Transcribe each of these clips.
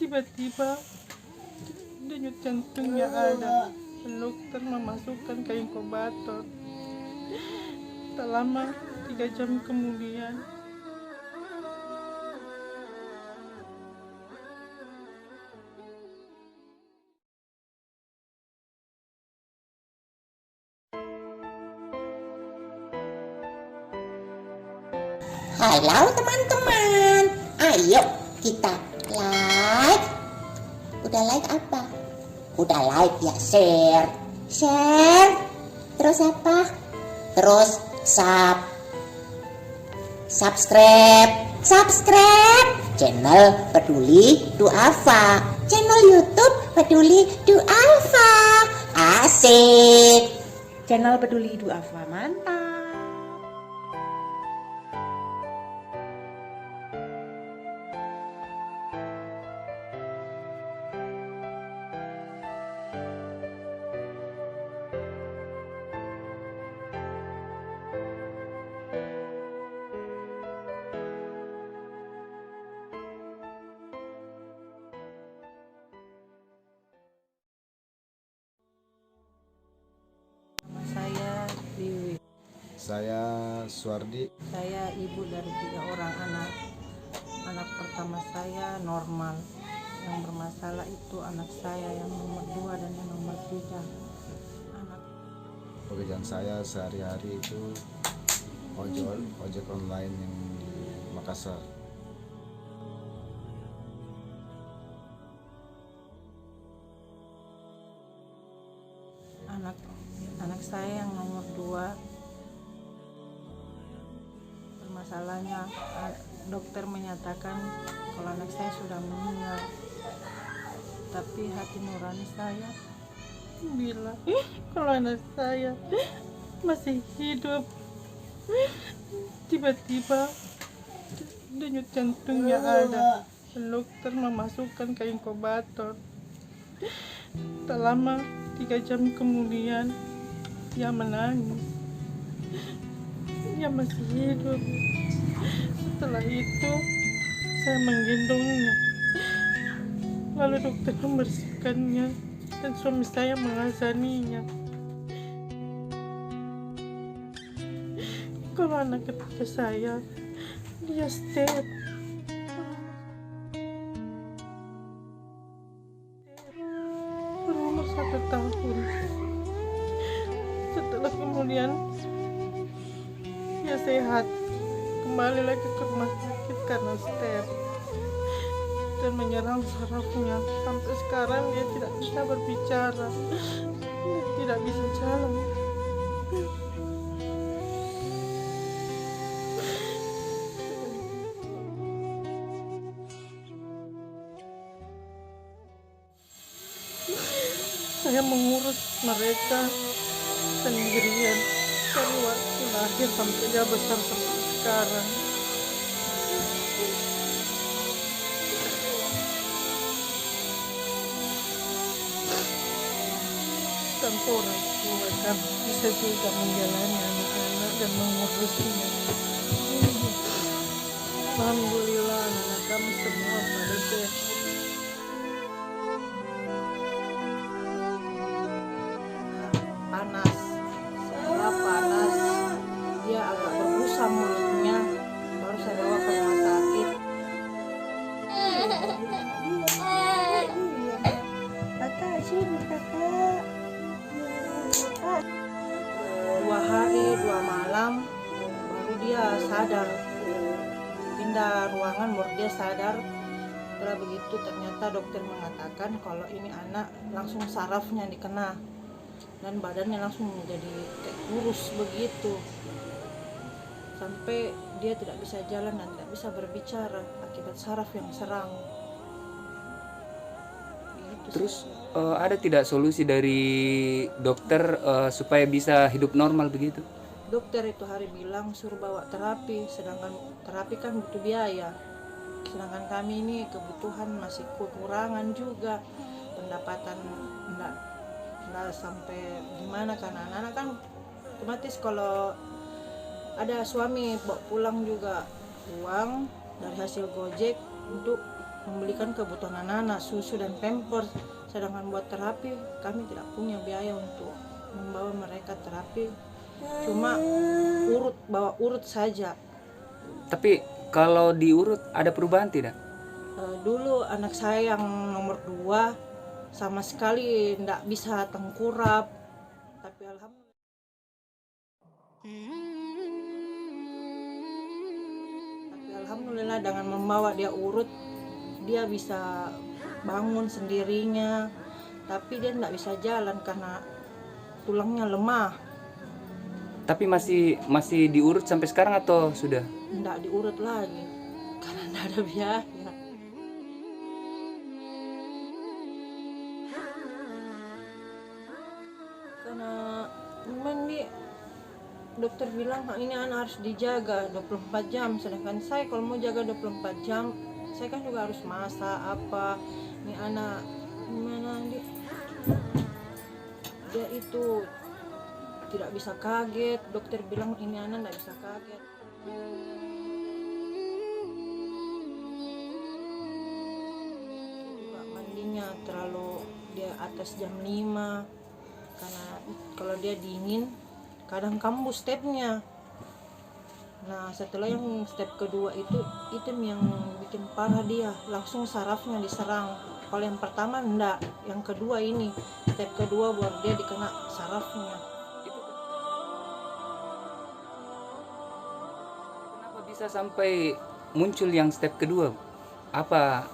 Tiba-tiba denyut jantungnya ada. Dokter memasukkan ke inkubator. Tak lama, 3 jam kemudian, Halo teman-teman, ayo kita like. Udah like apa? Udah like ya share. Terus apa? Terus subscribe channel Peduli Duafa, channel YouTube Peduli Duafa. Asik. Channel Peduli Duafa, mantap. Saya Dewi. Saya Suardi. Saya ibu dari 3 orang anak. Anak pertama saya normal. Yang bermasalah itu anak saya yang nomor 2 dan yang nomor 3. Pekerjaan saya sehari-hari itu ojek online yang di Makassar. Anak saya yang nomor 2 bermasalahnya, dokter menyatakan kalau anak saya sudah meninggal, tapi hati nurani saya bilang kalau anak saya masih hidup. Tiba-tiba denyut jantungnya ada. Dokter memasukkan ke inkubator. Tak lama, 3 jam kemudian, dia menangis. Dia masih hidup. Setelah itu, saya menggendongnya. Lalu dokter membersihkannya dan suami saya mengazaninya. Kalau anak ketiga saya, dia step. Berumur 1 tahun. Setelah kemudian dia sehat, kembali lagi ke rumah sakit karena step dan menyerang sarafnya. Sampai sekarang dia tidak bisa berbicara, tidak bisa jalan. Saya mengurus mereka sendirian dari waktu lahir sampai dia besar sampai sekarang. Tanpa orang tua kami bisa juga menjalani anak-anak dan mengurusnya. Alhamdulillah anak-anak kami semua pada sehat. Panas, dia agak berbusa mulutnya, baru saya bawa ke rumah sakit. Kakak, sini kakak. 2 hari 2 malam baru dia sadar, pindah ruangan baru dia sadar. Setelah begitu ternyata dokter mengatakan kalau ini anak langsung sarafnya dikena dan badannya langsung menjadi kayak kurus begitu, sampai dia tidak bisa jalan dan tidak bisa berbicara akibat saraf yang serang. Terus ada tidak solusi dari dokter supaya bisa hidup normal begitu? Dokter itu hari bilang suruh bawa terapi, sedangkan terapi kan butuh biaya. Sedangkan kami ini kebutuhan masih kekurangan juga, pendapatan enggak sampai gimana, karena anak-anak kan otomatis kalau ada suami bawa pulang juga uang dari hasil gojek untuk membelikan kebutuhan anak-anak, susu dan pampers. Sedangkan buat terapi kami tidak punya biaya untuk membawa mereka terapi, cuma bawa urut saja. Tapi kalau diurut ada perubahan tidak? Dulu anak saya yang nomor 2 sama sekali tidak bisa tengkurap, tapi alhamdulillah dengan membawa dia urut dia bisa bangun sendirinya, tapi dia tidak bisa jalan karena tulangnya lemah. Tapi masih diurut sampai sekarang atau sudah? Tidak diurut lagi karena tidak ada biaya. Karena memang dokter bilang ini anak harus dijaga 24 jam, sedangkan saya kalau mau jaga 24 jam saya kan juga harus masak apa. Ini anak gimana dia itu tidak bisa kaget, dokter bilang ini anak tidak bisa kaget. Juga mandinya terlalu dia atas jam 5 karena kalau dia dingin kadang kambuh stepnya. Nah setelah yang step kedua itu yang bikin parah, dia langsung sarafnya diserang. Kalau yang pertama enggak, yang kedua ini step kedua buat dia dikena sarafnya. Kenapa bisa sampai muncul yang step kedua? Apa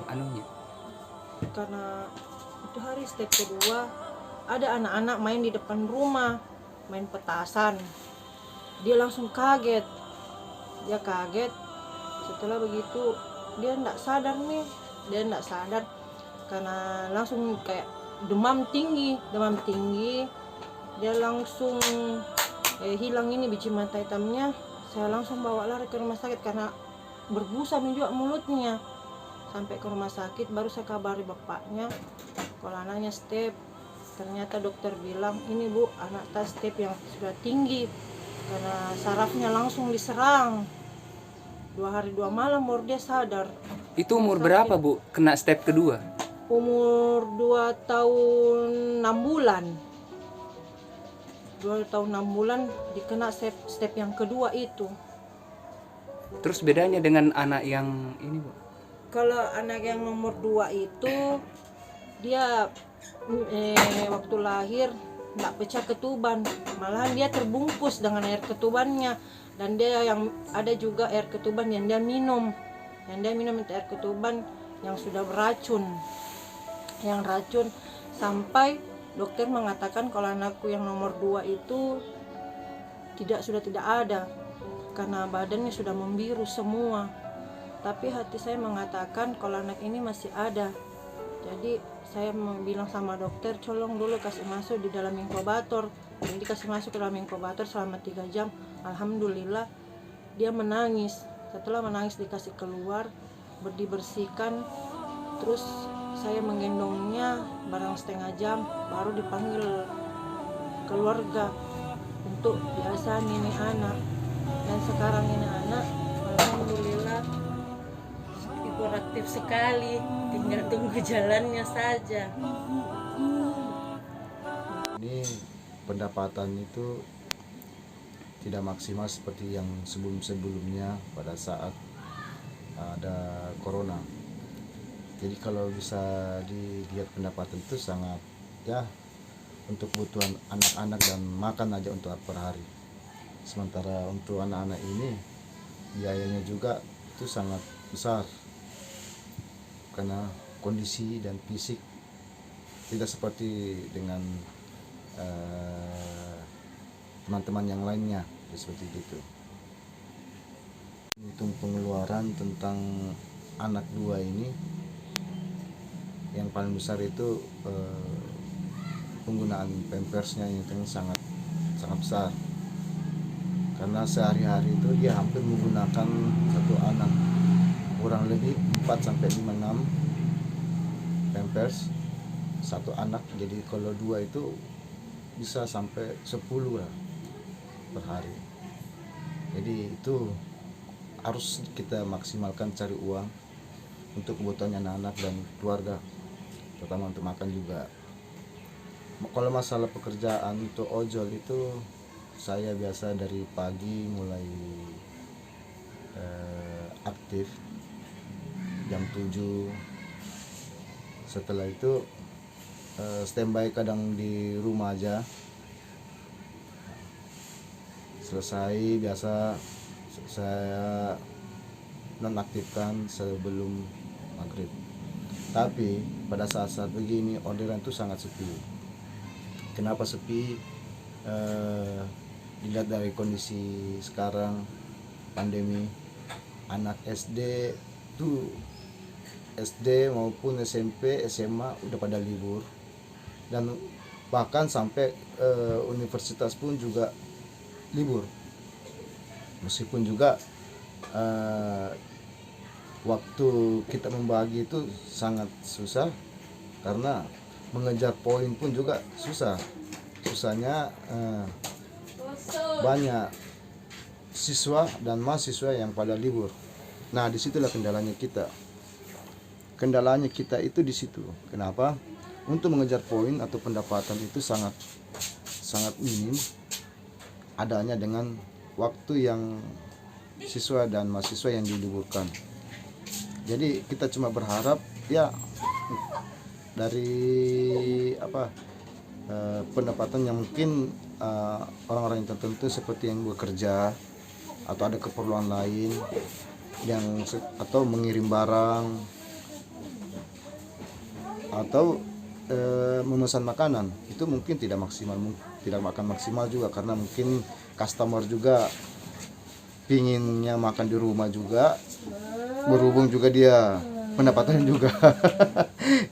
anunya? Karena itu hari step kedua ada anak-anak main di depan rumah, main petasan. Dia langsung kaget. Dia kaget. Setelah begitu dia enggak sadar karena langsung kayak demam tinggi. Dia langsung hilang ini biji mata hitamnya. Saya langsung bawa lari ke rumah sakit karena berbusa juga mulutnya. Sampai ke rumah sakit baru saya kabari bapaknya kalau anaknya step. Ternyata dokter bilang ini bu, anak tas step yang sudah tinggi karena sarafnya langsung diserang. 2 hari 2 malam baru dia sadar. Itu umur berapa bu kena step kedua? Umur 2 tahun 6 bulan. 2 tahun 6 bulan dikena step yang kedua itu. Terus bedanya dengan anak yang ini bu? Kalau anak yang nomor 2 itu dia waktu lahir nggak pecah ketuban, malahan dia terbungkus dengan air ketubannya. Dan dia yang ada juga air ketuban yang dia minum itu air ketuban yang sudah beracun, sampai dokter mengatakan kalau anakku yang nomor 2 itu sudah tidak ada karena badannya sudah membiru semua. Tapi hati saya mengatakan kalau anak ini masih ada. Jadi saya bilang sama dokter, tolong dulu kasih masuk di dalam inkubator. Jadi kasih masuk ke dalam inkubator selama 3 jam. Alhamdulillah dia menangis. Setelah menangis dikasih keluar, dibersihkan. Terus saya menggendongnya barang setengah jam, baru dipanggil keluarga untuk biasa ini anak. Dan sekarang ini anak alhamdulillah hiperaktif sekali, tinggal tunggu jalannya saja. Ini pendapatan itu tidak maksimal seperti yang sebelum-sebelumnya pada saat ada corona. Jadi kalau bisa dilihat pendapatan itu sangat untuk kebutuhan anak-anak dan makan aja untuk per hari. Sementara untuk anak-anak ini biayanya juga itu sangat besar karena kondisi dan fisik tidak seperti dengan teman-teman yang lainnya seperti itu. Hitung pengeluaran tentang anak 2 ini yang paling besar itu penggunaan pampersnya yang sangat besar karena sehari-hari itu dia hampir menggunakan satu anak kurang lebih 4-6 pampers satu anak. Jadi kalau 2 itu bisa sampai 10 lah per hari. Jadi itu harus kita maksimalkan cari uang untuk kebutuhan anak-anak dan keluarga, terutama untuk makan juga. Kalau masalah pekerjaan untuk ojol itu saya biasa dari pagi mulai aktif jam 7. Setelah itu standby kadang di rumah aja. Selesai biasa saya nonaktifkan sebelum maghrib. Tapi pada saat-saat begini orderan itu sangat sepi. Kenapa sepi? Dilihat dari kondisi sekarang pandemi, anak SD tuh SD maupun SMP, SMA udah pada libur, dan bahkan sampai universitas pun juga libur. Meskipun juga waktu kita membagi itu sangat susah karena mengejar poin pun juga susah. Susahnya banyak siswa dan mahasiswa yang pada libur. Nah, disitulah kendalanya kita. Kendalanya kita itu di situ. Kenapa? Untuk mengejar poin atau pendapatan itu sangat minim adanya dengan waktu yang siswa dan mahasiswa yang diliburkan. Jadi kita cuma berharap ya dari pendapatan yang mungkin orang-orang yang tertentu seperti yang bekerja atau ada keperluan lain atau mengirim barang atau memesan makanan, itu mungkin tidak akan maksimal juga karena mungkin customer juga pinginnya makan di rumah juga, berhubung juga dia pendapatannya juga.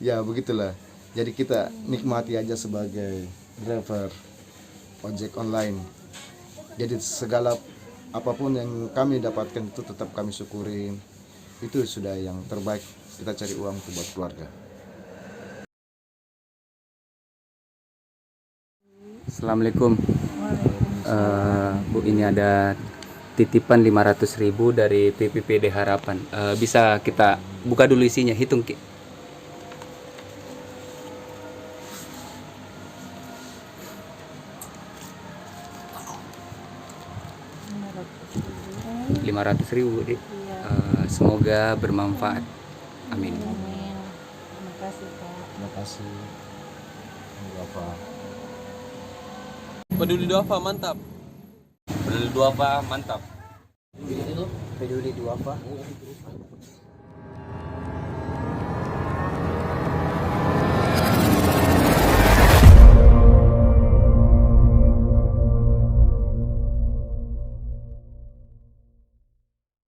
Ya begitulah. Jadi kita nikmati aja sebagai driver ojek online. Jadi segala apapun yang kami dapatkan itu tetap kami syukurin. Itu sudah yang terbaik, kita cari uang untuk buat keluarga. Assalamualaikum. Bu, ini ada titipan 500.000 dari PPPD Harapan. Bisa kita buka dulu isinya, hitung Ki. Rp500.000, Dik. Semoga bermanfaat. Amin. Terima kasih, Pak. Terima kasih. Bapak. Peduli Duafa mantap. Peduli Duafa mantap. Peduli Duafa.